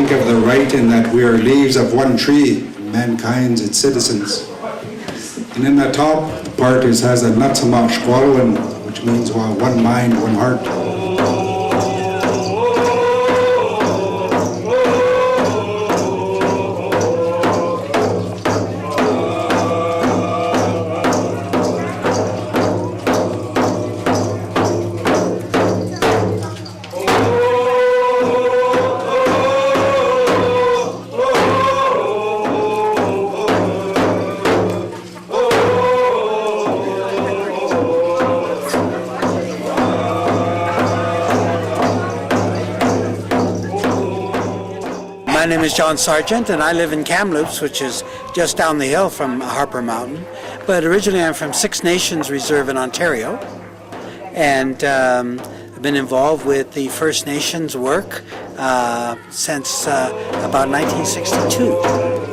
think of the right in that we are leaves of one tree, mankind's its citizens. And in the top part it has a natsamach shkwalwin, which means one mind, one heart. My name is John Sargent, and I live in Kamloops, which is just down the hill from Harper Mountain. But originally I'm from Six Nations Reserve in Ontario, and I've been involved with the First Nations work since about 1962.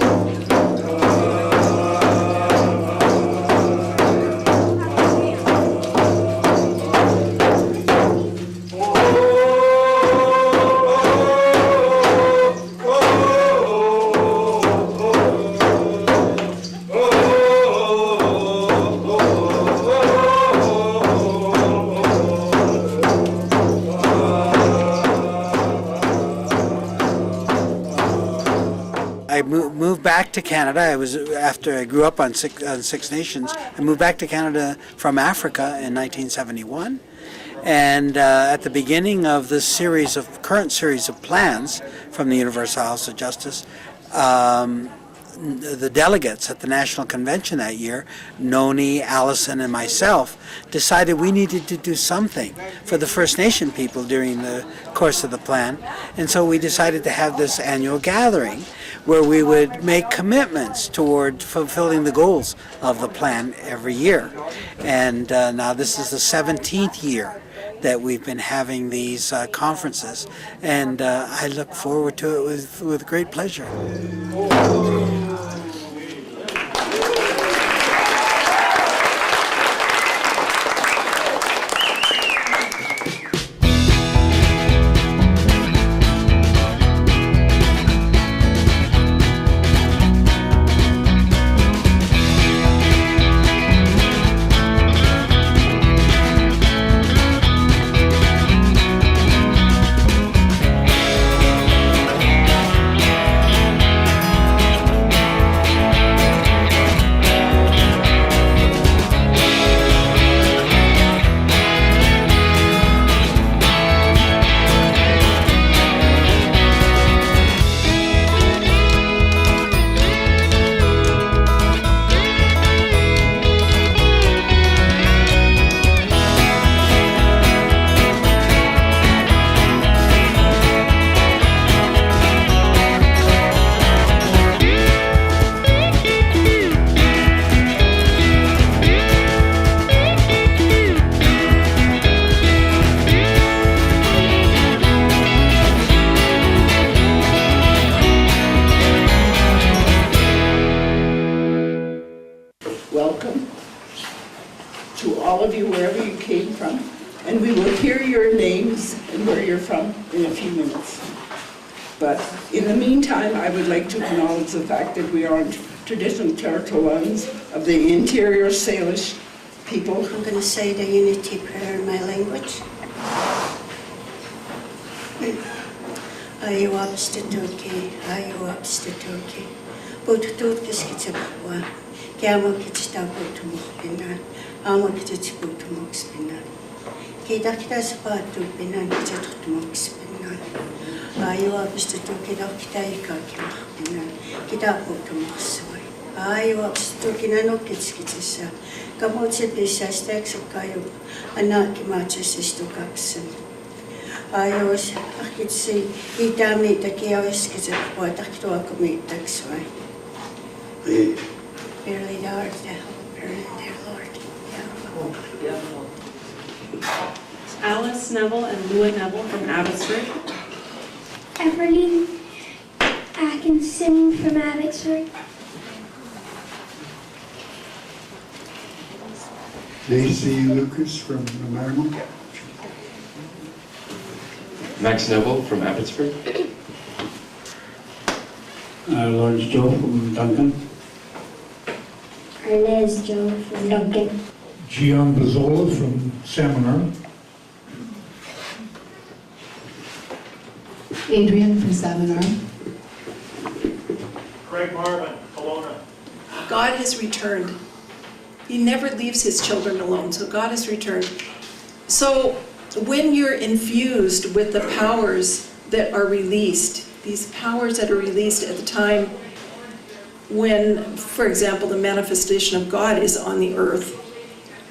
I moved back to Canada. After I grew up on Six Nations. I moved back to Canada from Africa in 1971, and at the beginning of this current series of plans from the Universal House of Justice, the delegates at the National Convention that year, Noni, Allison, and myself, decided we needed to do something for the First Nation people during the course of the plan. And so we decided to have this annual gathering where we would make commitments toward fulfilling the goals of the plan every year. And now this is the 17th year that we've been having these conferences, and I look forward to it with great pleasure. Welcome to all of you, wherever you came from, and we will hear your names and where you're from in a few minutes. But in the meantime, I would like to acknowledge the fact that we are on traditional territorial lands of the interior Salish people. I'm going to say the unity prayer in my language. Ayu abstitoki, ayu abstitoki. Butut kiskitsapwa. Kiamo kitstabutumukpinan. Amo kitsabutumukspinan. Kita sapatu pinan kitsabutumukspinan. Ayu abstitoki dokitaikakimukpinan. Kitabutumuksoy. Ayu abstitoki nanokitskitsasa. Kamotse pisas teksukayu. Anakimatsasistukapsan. Ayos, akitsi itami takiawis kitsabuwa takituakumi taksway. Verily thou art the helper and their Lord. Alice Neville and Lua Neville from Abbotsford. Everly Atkinson from Abbotsford. Daisy Lucas from Marmot. Max Neville from Abbotsford. Lawrence Joe from Duncan. Arnez Joe from Duncan. Gian Bazzola from Seminar. Adrian from Seminar. Craig Marvin, Kelowna. God has returned. He never leaves his children alone, so God has returned. So when you're infused with the powers that are released, these powers that are released at the time when, for example, the manifestation of God is on the earth,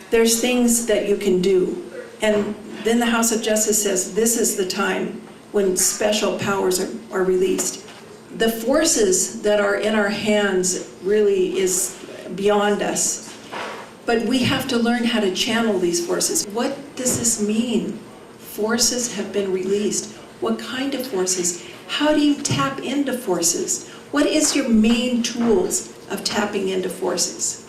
there's things that you can do. And then the House of Justice says this is the time when special powers are released. The forces that are in our hands really is beyond us. But we have to learn how to channel these forces. What does this mean? Forces have been released. What kind of forces? How do you tap into forces? What is your main tools of tapping into forces?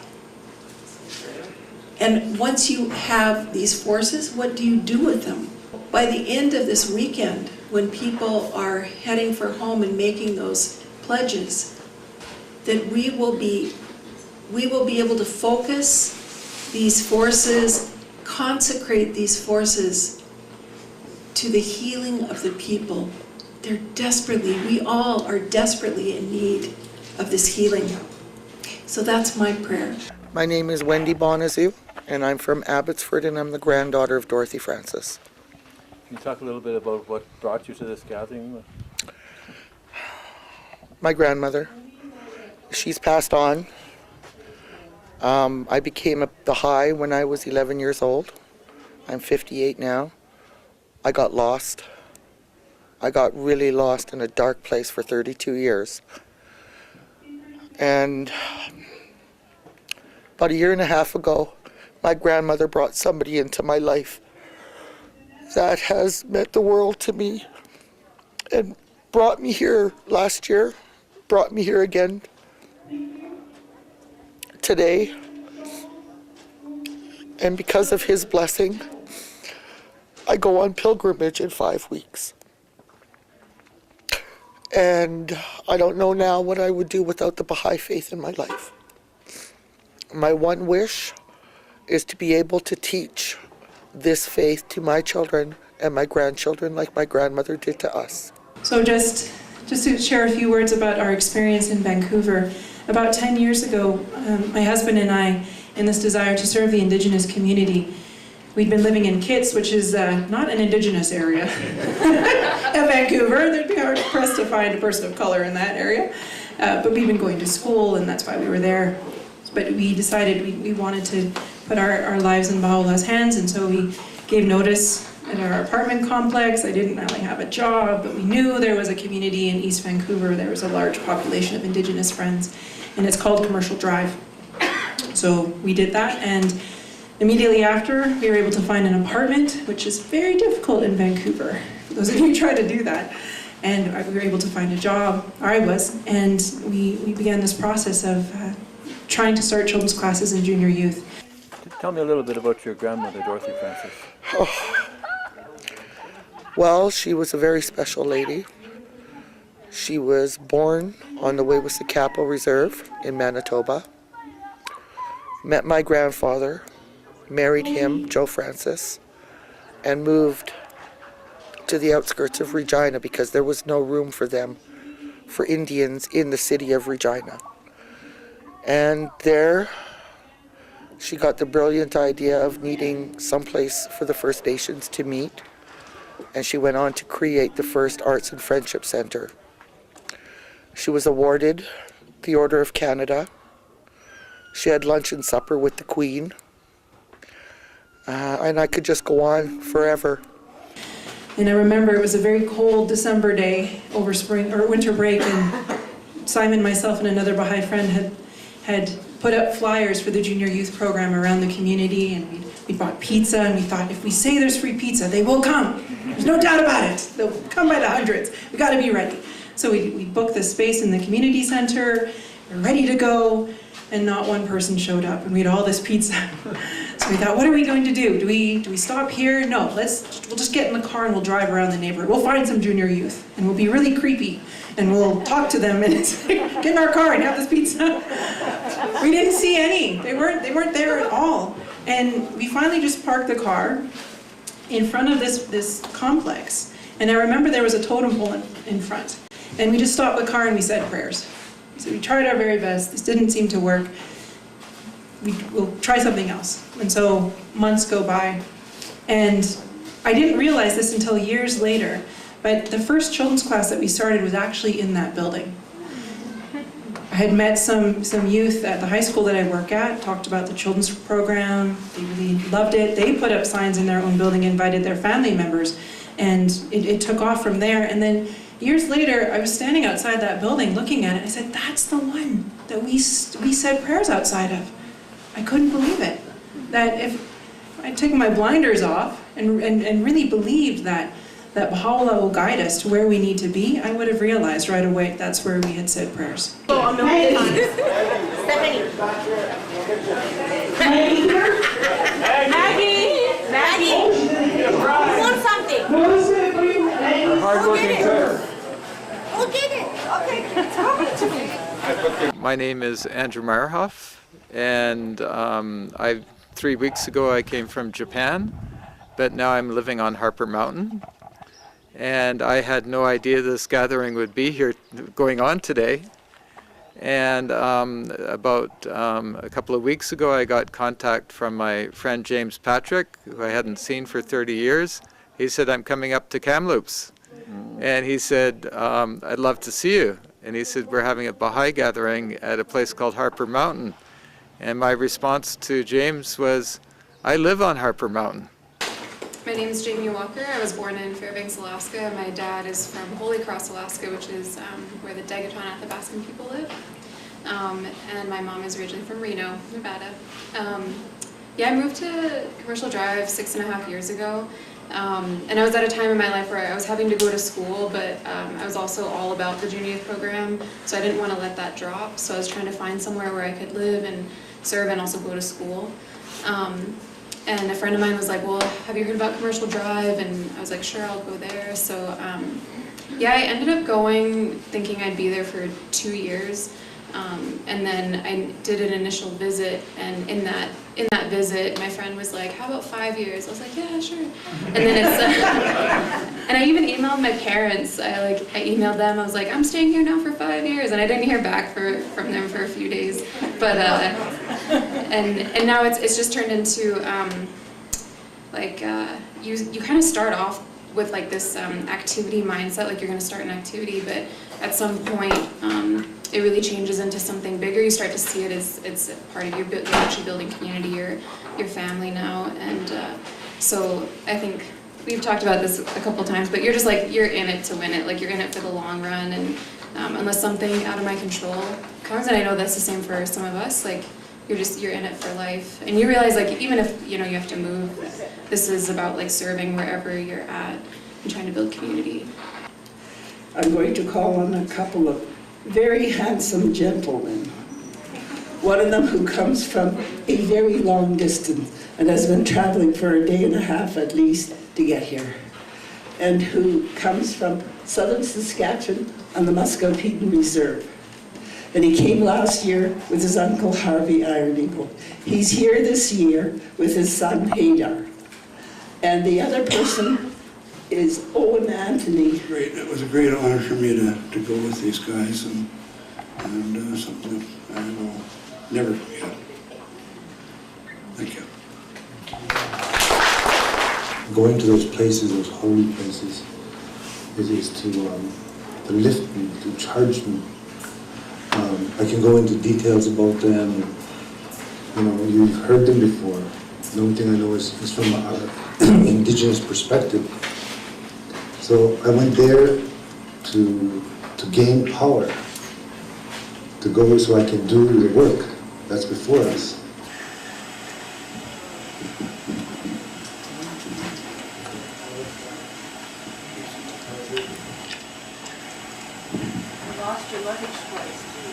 And once you have these forces, what do you do with them? By the end of this weekend, when people are heading for home and making those pledges, that we will be able to focus these forces, consecrate these forces to the healing of the people. We all are desperately in need of this healing. So that's my prayer. My name is Wendy Bonazou, and I'm from Abbotsford, and I'm the granddaughter of Dorothy Francis. Can you talk a little bit about what brought you to this gathering? My grandmother, she's passed on. I became a Baha'i when I was 11 years old. I'm 58 now. I got lost. I got really lost in a dark place for 32 years. And about a year and a half ago, my grandmother brought somebody into my life that has meant the world to me and brought me here last year, brought me here again today. And because of his blessing, I go on pilgrimage in 5 weeks. And I don't know now what I would do without the Baha'i faith in my life. My one wish is to be able to teach this faith to my children and my grandchildren like my grandmother did to us. So just to share a few words about our experience in Vancouver. About 10 years ago, my husband and I, in this desire to serve the Indigenous community, we'd been living in Kitts, which is not an Indigenous area of Vancouver. They'd be hard pressed to find a person of color in that area. But we'd been going to school, and that's why we were there. But we decided we wanted to put our lives in Baha'u'llah's hands, and so we gave notice at our apartment complex. I didn't really have a job, but we knew there was a community in East Vancouver. There was a large population of Indigenous friends, and it's called Commercial Drive. So we did that, and immediately after, we were able to find an apartment, which is very difficult in Vancouver, for those of you who try to do that. And we were able to find a job, or I was, and we began this process of trying to start children's classes in junior youth. Tell me a little bit about your grandmother, Dorothy Francis. Oh. Well, she was a very special lady. She was born on the Wew'suwet'en Reserve in Manitoba. Met my grandfather, married him, Joe Francis, and moved to the outskirts of Regina because there was no room for them, for Indians in the city of Regina. And there, she got the brilliant idea of needing someplace for the First Nations to meet, and she went on to create the first Arts and Friendship Center. She was awarded the Order of Canada. She had lunch and supper with the Queen. And I could just go on forever. And I remember it was a very cold December day over spring or winter break, and Simon, myself, and another Baha'i friend had put up flyers for the junior youth program around the community, and we bought pizza, and we thought, if we say there's free pizza, they will come. There's no doubt about it. They'll come by the hundreds. We got to be ready. So we booked this space in the community center. We're ready to go, and not one person showed up, and we had all this pizza. So we thought, what are we going to do? Do we stop here? No, we'll just get in the car and we'll drive around the neighborhood. We'll find some junior youth, and we'll be really creepy, and we'll talk to them, and it's like, get in our car and have this pizza. We didn't see any. They weren't there at all. And we finally just parked the car in front of this complex. And I remember there was a totem pole in front. And we just stopped the car and we said prayers. So we tried our very best. This didn't seem to work. We'll try something else. And so months go by. And I didn't realize this until years later, but the first children's class that we started was actually in that building. I had met some youth at the high school that I work at, talked about the children's program. They really loved it. They put up signs in their own building, invited their family members, and it took off from there. And then years later, I was standing outside that building looking at it. I said, that's the one that we said prayers outside of. I couldn't believe it. That if I'd taken my blinders off and really believed that Baha'u'llah will guide us to where we need to be, I would have realized right away that's where we had said prayers. Stephanie. Maggie. You want something? Hard-working girl. Go get it. Okay, tell me to me. My name is Andrew Meyerhoff, and 3 weeks ago I came from Japan, but now I'm living on Harper Mountain. And I had no idea this gathering would be here going on today. And about a couple of weeks ago, I got contact from my friend James Patrick, who I hadn't seen for 30 years. He said, I'm coming up to Kamloops. And he said, I'd love to see you. And he said, we're having a Baha'i gathering at a place called Harper Mountain. And my response to James was, I live on Harper Mountain. My name is Jamie Walker. I was born in Fairbanks, Alaska. My dad is from Holy Cross, Alaska, which is where the Daguetan Athabascan people live. And my mom is originally from Reno, Nevada. Yeah, I moved to Commercial Drive 6.5 years ago. And I was at a time in my life where I was having to go to school, but I was also all about the junior youth program, so I didn't want to let that drop. So I was trying to find somewhere where I could live and serve and also go to school. And a friend of mine was like, well, have you heard about Commercial Drive? And I was like, sure, I'll go there. So yeah, I ended up going thinking I'd be there for 2 years. And then I did an initial visit, and in that visit, my friend was like, how about 5 years? I was like, yeah, sure. And then it's, and I even emailed my parents. I emailed them. I was like, I'm staying here now for 5 years, and I didn't hear back from them for a few days. But and now it's just turned into you kind of start off with like this activity mindset, like you're going to start an activity, but at some point it really changes into something bigger. You start to see it as it's part of you're actually building community, your family now, and so I think we've talked about this a couple times, but you're just like, you're in it to win it, like you're in it for the long run, and unless something out of my control comes, and I know that's the same for some of us, like you're in it for life, and you realize like even if you have to move, this is about like serving wherever you're at and trying to build community. I'm going to call on a couple of very handsome gentlemen. One of them who comes from a very long distance and has been traveling for a day and a half at least to get here, and who comes from southern Saskatchewan on the Muscogee Reserve. And he came last year with his uncle Harvey Iron Eagle. He's here this year with his son Haydar. And the other person is Owen Anthony. Great. It was a great honor for me to go with these guys, and something that I will never forget. Thank you. Going to those places, those holy places, it is to lift me, to charge me. I can go into details about them. You've heard them before. The only thing I know is from an indigenous perspective. So I went there to gain power, to go so I can do the work that's before us. You lost your luggage twice, too.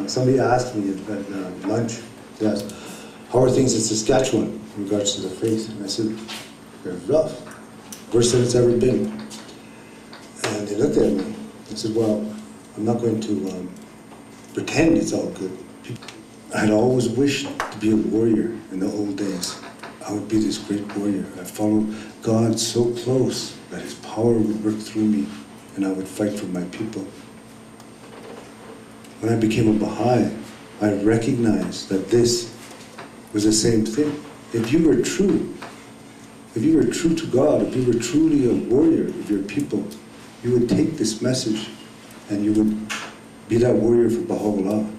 Somebody asked me at lunch, they asked, how are things in Saskatchewan in regards to the face? And I said, they're rough, worse than it's ever been. And they looked at me. I said, well, I'm not going to pretend it's all good. I'd always wished to be a warrior in the old days. I would be this great warrior. I followed God so close that His power would work through me and I would fight for my people. When I became a Baha'i, I recognized that this was the same thing. If you were true to God, if you were truly a warrior of your people, you would take this message and you would be that warrior for Baha'u'llah,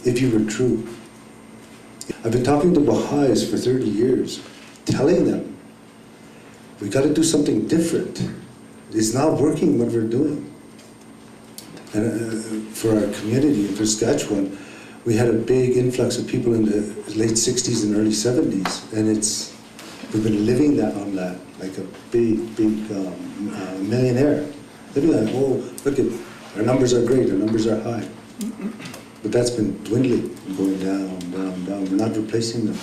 if you were true. I've been talking to Baha'is for 30 years, telling them, we got to do something different. It's not working what we're doing. And for our community in Saskatchewan, we had a big influx of people in the late 60s and early 70s, and we've been living that on that, like a big millionaire. Living on, oh, look at, our numbers are great, our numbers are high. But that's been dwindling and going down, down, down. We're not replacing them.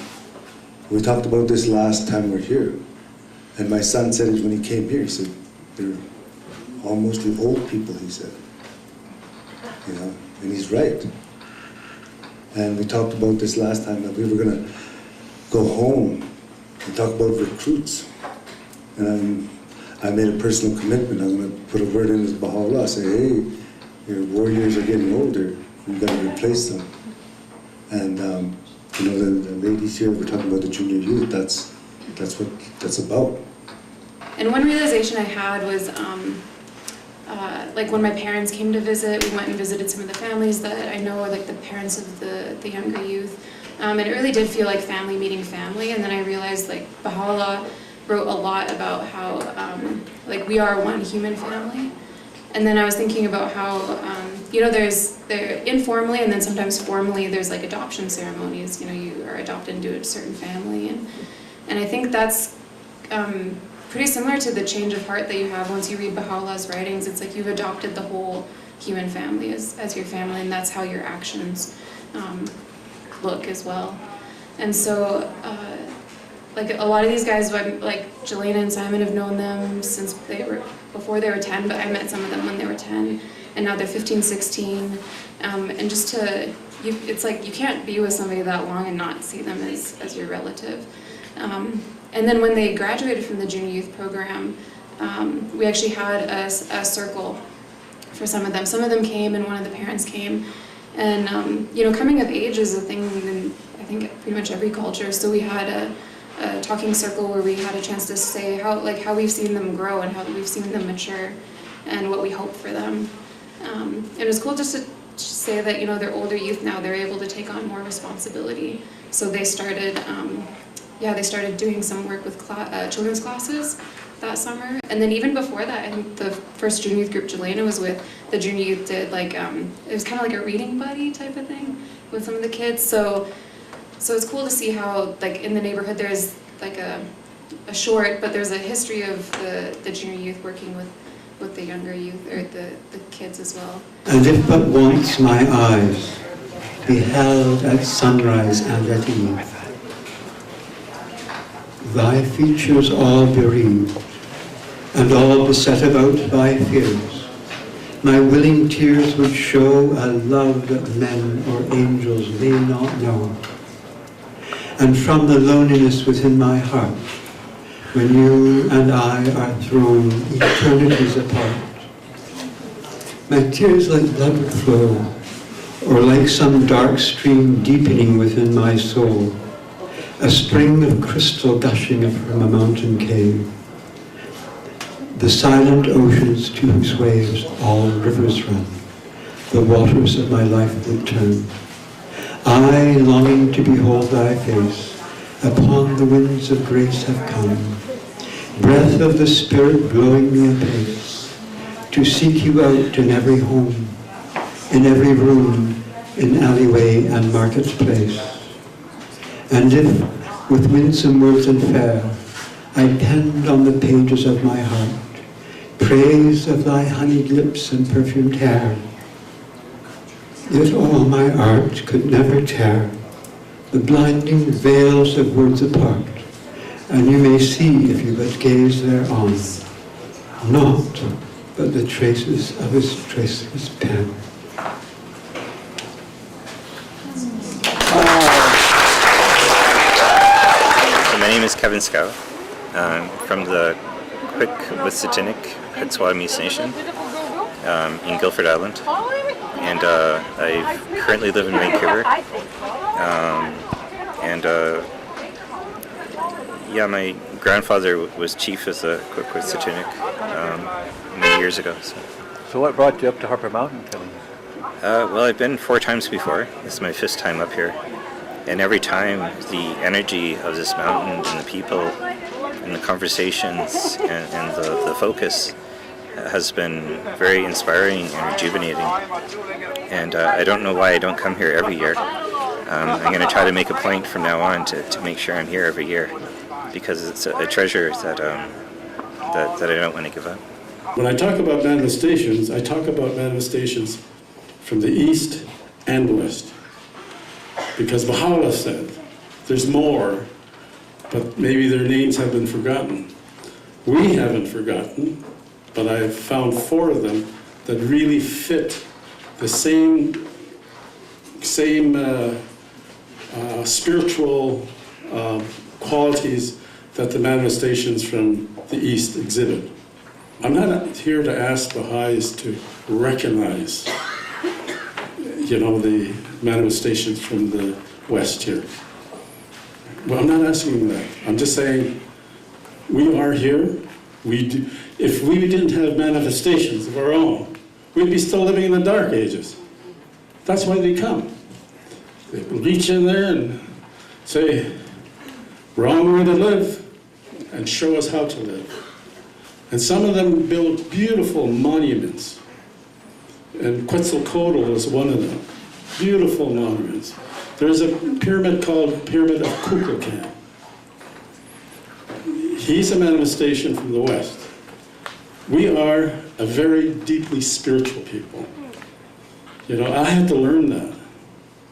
We talked about this last time we were here. And my son said it when he came here. He said, they're almost with old people, he said. You know, and he's right. And we talked about this last time, that we were going to go home and talk about recruits. And I made a personal commitment. I'm going to put a word in as Baha'u'llah, say, hey, your warriors are getting older. We've got to replace them. And you know, the ladies here were talking about the junior youth. That's what that's about. And one realization I had was, like when my parents came to visit, we went and visited some of the families that I know are like the parents of the younger youth. And it really did feel like family meeting family. And then I realized like Baha'u'llah wrote a lot about how like we are one human family. And then I was thinking about how, you know, there informally and then sometimes formally there's like adoption ceremonies. You know, you are adopted into a certain family. And I think that's pretty similar to the change of heart that you have once you read Baha'u'llah's writings. It's like you've adopted the whole human family as your family, and that's how your actions look as well. And so, like a lot of these guys, like Jelena and Simon, have known them since before they were 10, but I met some of them when they were 10, and now they're 15, 16, and just it's like you can't be with somebody that long and not see them as your relative. And then when they graduated from the junior youth program, we actually had a circle for some of them. Some of them came and one of the parents came. And you know, coming of age is a thing in, I think, pretty much every culture. So we had a talking circle where we had a chance to say how we've seen them grow and how we've seen them mature and what we hope for them. It was cool just to say that, you know, they're older youth now, they're able to take on more responsibility. So they started doing some work with children's classes that summer. And then even before that, I think the first junior youth group Jelena was with, the junior youth did like, it was kind of like a reading buddy type of thing with some of the kids. So it's cool to see how, like, in the neighborhood there's like a short, but there's a history of the junior youth working with the younger youth, or the kids as well. And if but once my eyes beheld at sunrise and at eve thy features all bereaved, and all beset about by fears, my willing tears would show a love that men or angels may not know. And from the loneliness within my heart, when you and I are thrown eternities apart, my tears like blood would flow, or like some dark stream deepening within my soul, a spring of crystal gushing from a mountain cave, the silent oceans to whose waves all rivers run, the waters of my life would turn. I, longing to behold thy face, upon the winds of grace have come, breath of the Spirit blowing me apace, to seek you out in every home, in every room, in alleyway and marketplace. And if, with winsome words and fair, I penned on the pages of my heart praise of thy honeyed lips and perfumed hair, Yet all my art could never tear the blinding veils of words apart, and you may see if you but gaze thereon, naught but the traces of his traceless pen. My name is Kevin Scow. I'm from the Quick-Wissatinik Hetswamis Nation in Guilford Island, and I currently live in Vancouver. Yeah, my grandfather was chief as a Quick-Wissatinik many years ago. So what brought you up to Harper Mountain, Kevin? Well, I've been 4 times before. This is my 5th time up here. And every time, the energy of this mountain and the people and the conversations and the focus has been very inspiring and rejuvenating. And I don't know why I don't come here every year. I'm going to try to make a point from now on to make sure I'm here every year, because it's a treasure that I don't want to give up. When I talk about manifestations, I talk about manifestations from the East and West. Because Baha'u'llah said, there's more, but maybe their names have been forgotten. We haven't forgotten, but I've found 4 of them that really fit the same spiritual qualities that the manifestations from the East exhibit. I'm not here to ask Baha'is to recognize, the manifestations from the West here. Well, I'm not asking that. I'm just saying we are here. If we didn't have manifestations of our own, we'd be still living in the Dark Ages. That's why they come. They reach in there and say, wrong way to live, and show us how to live. And some of them build beautiful monuments. And Quetzalcoatl is one of them. Beautiful monuments. There's a pyramid called Pyramid of Kukulkan. He's a manifestation from the West. We are a very deeply spiritual people. I had to learn that.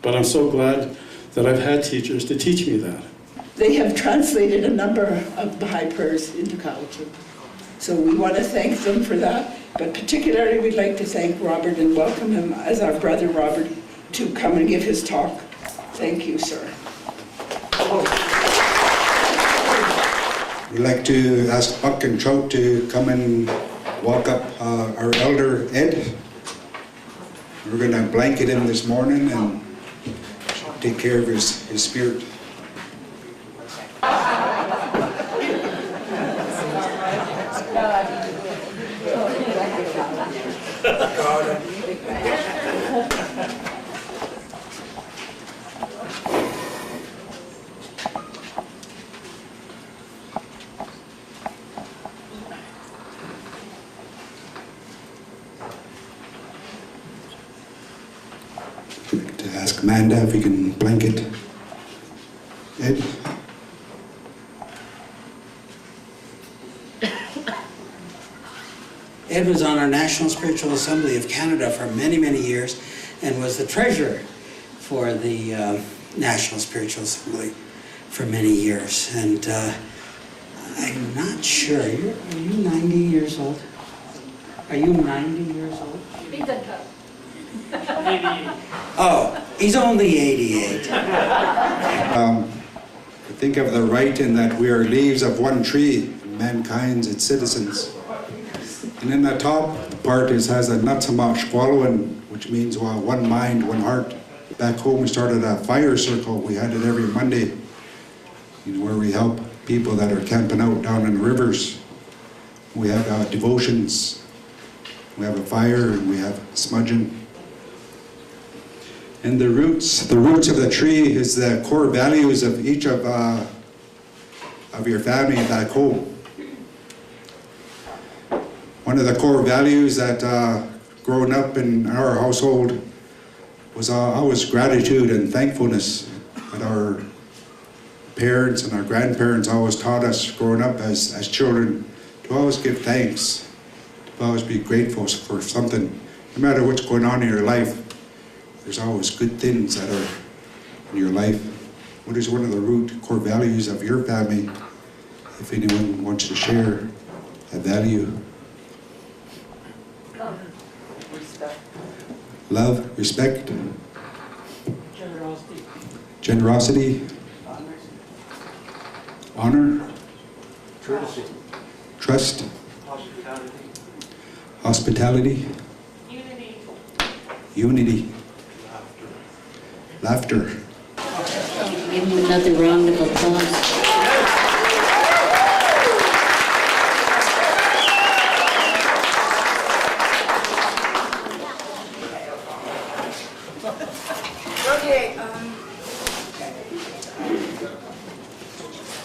But I'm so glad that I've had teachers to teach me that. They have translated a number of Baha'i prayers into Kalathu. So we want to thank them for that, but particularly we'd like to thank Robert and welcome him as our brother Robert to come and give his talk. Thank you, sir. We'd like to ask Buck and Trout to come and walk up our elder Ed. We're going to blanket him this morning and take care of his spirit. To ask Amanda if we can blanket Ed. Ed was on our National Spiritual Assembly of Canada for many, many years and was the treasurer for the National Spiritual Assembly for many years. And I'm not sure, are you 90 years old? Are you 90 years old? Oh, he's only 88. Think of the right in that we are leaves of one tree, mankind's its citizens. And in the top part has a Natsamach swallowing, which means one mind, one heart. Back home we started a fire circle. We had it every Monday, where we help people that are camping out down in the rivers. We have devotions. We have a fire and we have smudging. And the roots of the tree is the core values of each of your family back home. One of the core values that growing up in our household was always gratitude and thankfulness. That our parents and our grandparents always taught us growing up as children to always give thanks, to always be grateful for something, no matter what's going on in your life. there's always good things that are in your life. What is one of the root core values of your family? If anyone wants to share a value. Love, respect, generosity, honor, Courtesy. trust, hospitality, unity, laughter. Give him another round of applause.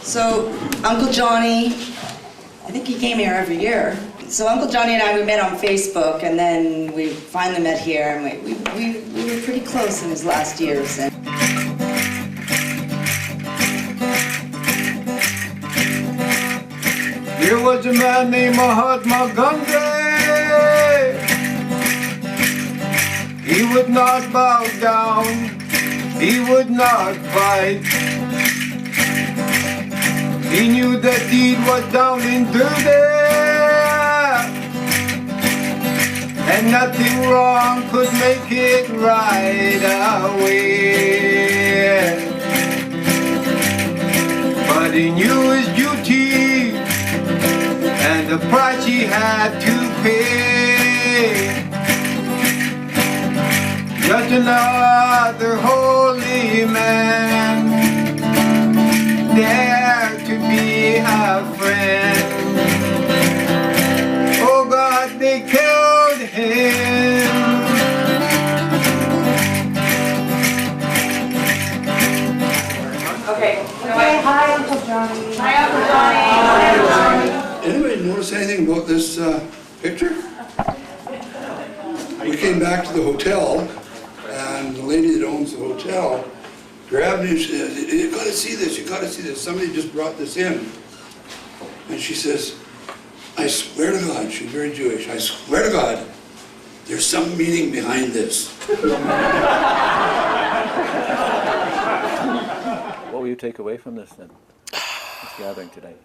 So Uncle Johnny, I think he came here every year. So Uncle Johnny and I, we met on Facebook, and then we finally met here, and we were pretty close in his last years. And there was a man named Mahatma Gandhi. He would not bow down. He would not fight. He knew that deed was down and dirty, and nothing wrong could make it right away. But he knew his duty and the price he had to pay. Just another holy man, there to be a friend. Oh God, they killed him. okay. Hi, Uncle Johnny. Hi, Uncle Johnny. Hi, Uncle Johnny. Anybody notice anything about this picture? We came back to the hotel, and the lady that owns the hotel grabbed me and she said, "You got to see this, you got to see this. Somebody just brought this in." And she says, "I swear to God," she's very Jewish, "I swear to God, there's some meaning behind this." What will you take away from this then? This gathering today?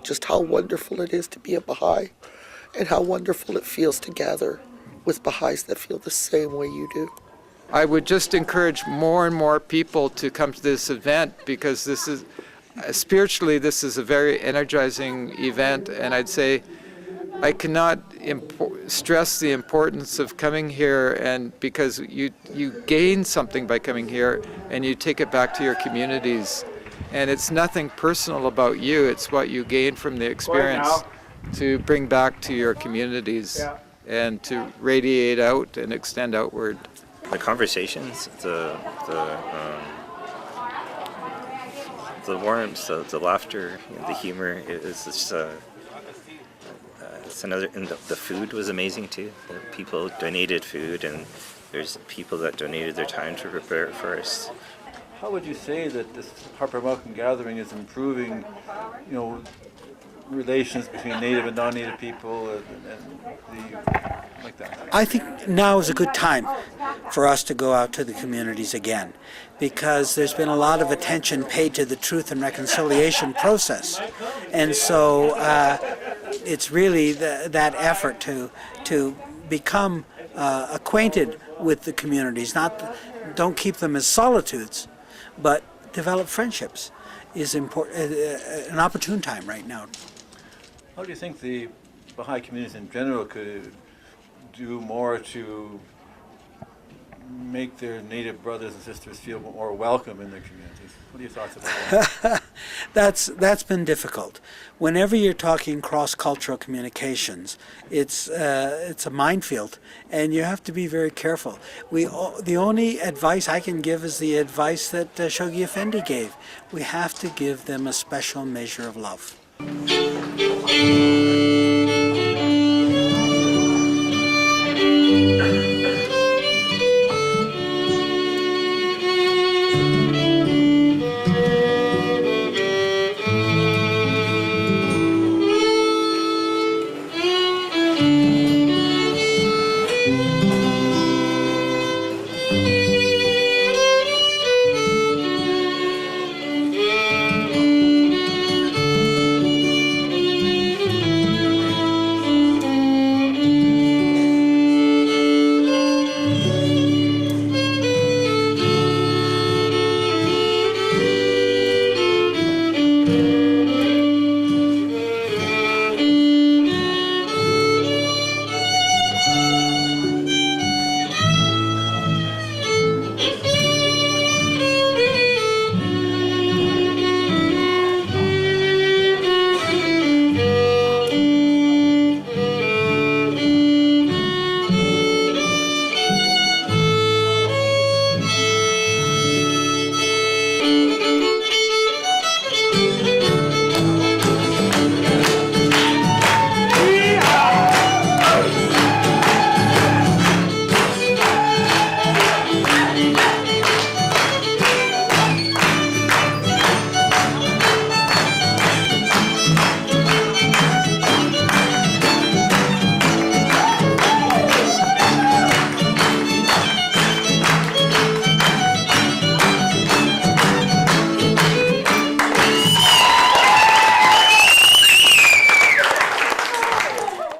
Just how wonderful it is to be a Baha'i, and how wonderful it feels to gather with Baha'is that feel the same way you do. I would just encourage more and more people to come to this event, because this is, spiritually, this is a very energizing event, and I'd say I cannot stress the importance of coming here, and because you gain something by coming here and you take it back to your communities. And it's nothing personal about you, it's what you gain from the experience to bring back to your communities and to radiate out and extend outward. The conversations, the warmth, the laughter, the humor, it's just it's another. And the food was amazing too. The people donated food, and there's people that donated their time to prepare it for us. How would you say that this Harper Mountain gathering is improving, relations between Native and non-Native people like that? I think now is a good time for us to go out to the communities again, because there's been a lot of attention paid to the truth and reconciliation process. And so it's really that effort to become acquainted with the communities, don't keep them as solitudes, but develop friendships is important, an opportune time right now. How do you think the Baha'i communities in general could do more to make their Native brothers and sisters feel more welcome in their communities? What are your thoughts about that? That's been difficult. Whenever you're talking cross-cultural communications, it's a minefield, and you have to be very careful. The only advice I can give is the advice that Shoghi Effendi gave. We have to give them a special measure of love.